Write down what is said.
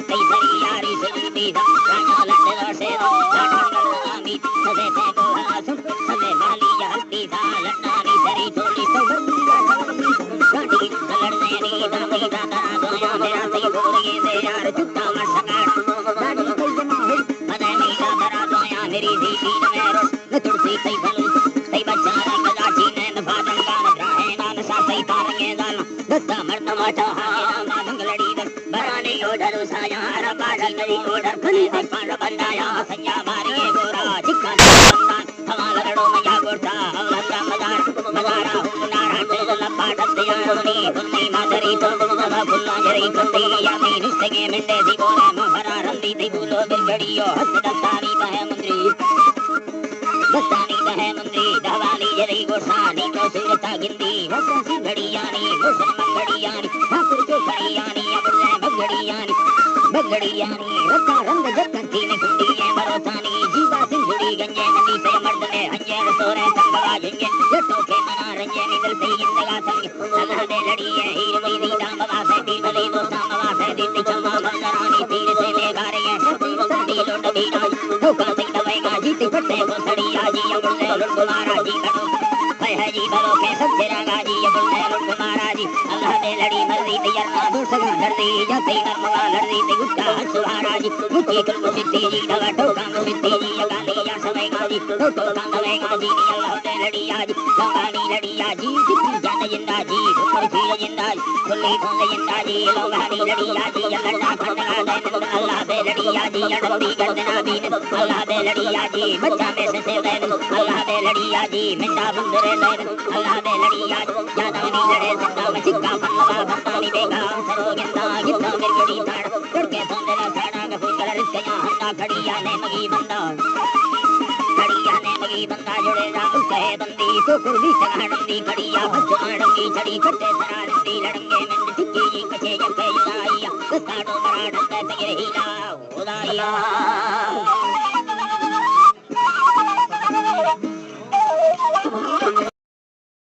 कई सरी यारी सुनती राजा लटे से लामी सजे थे को सुन सजे वाली हल्दी सा लटारी सरी चोली सब गाड़ी लड़ने नी दामी दादा सोया मेरा सी बोलिए दे यार चुट्टा मर सका गाड़ी कई जमा है मने मीरा दरा सोया मेरी दीदी मेरो न तुलसी सही भलू सही बच्चा गजाची ने फादन गान राहे नान सा सही तारंगे दान दत्ता मर्द माटा हागे नाम मंगलड़ी दर बराने ओडर साया हरा पाड़ी करी ओडर खने दे पार बंदाया संया मारिए गोरा चिक्का बंदान हवा लड़ो मैया गोरता हवलंगा मजारा हुनारा तेल पाटत यानी हुन्नी मादरी तो सदा फुल्ला जरी कुंदी यानी निस्तगे मिंडे सी बोले मोहरा रंदी ती बुलो बिगड़ियो हस्त दत्तानी बहे मंत्री दत्तानी बहे मंत्री दवाली जरी गोसानी तो सुरता गिंदी वसी घड़ियानी गोसन मंगड़ियानी ठाकुर के खड़ियानी अबले बगड़ियानी रत्ता रंग जक्कंती ने कुंडी है मरोसानी जीवा सिंधुड़ी गंजे नदी से मर्द ने हंजे सोरे संगवा गंजे लटो के मना रंजे निकल से इंदगा संग अल्लाह दे लड़ी है हीर वही दाम बवा से दी भले वो सामवा से दी चमा बंदरानी तीर से ले गारे है सदी लोट बीना धोखा से दवेगा जीत फटे को सड़ी आजी अबले लुट महाराजी करो है जी भलो के सब तेरा गाजी अबले लुट महाराजी अल्लाह दे लड़ी मर्दी तैयार दूर सगा धरती जाते नरमवा लड़ी ते गुस्सा सुहाराजी मुझे कुल सिद्धि जी दवा ठोका सिद्धि जी गाली या समय गाजी ठोका समय गाजी अल्लाह दे लड़ी आज लोगानी लड़ी आजी सिद्धि जान जिंदा जी ऊपर फिर जिंदा खुली खोल जिंदा जी लोगानी लड़ी आजी अल्लाह फंदा दे अल्लाह दे लड़ी आजी अड़ती गर्दना बीन अल्लाह दे लड़ी आजी बच्चा में से दे अल्लाह दे लड़ी आजी मिंदा बंदरे ले अल्लाह दे लड़ी आज जादानी लड़े जिंदा में चिक्का फंदा फंदानी बेगा सरो गिंदा गिंदा मिर्गड़ी ताड़ करके संदेला साड़ा का फूल कलर इसके यहाँ हंदा खड़िया ने मगी बंदा जुड़े राम कहे बंदी तो कुर्दी चढ़ंदी खड़िया बच्चा डंगी चढ़ी कट्टे सरारंदी लड़ंगे में टिक्की जी कचे जके जुदाइया साडो बड़ा डंगे ते हीला उदाइया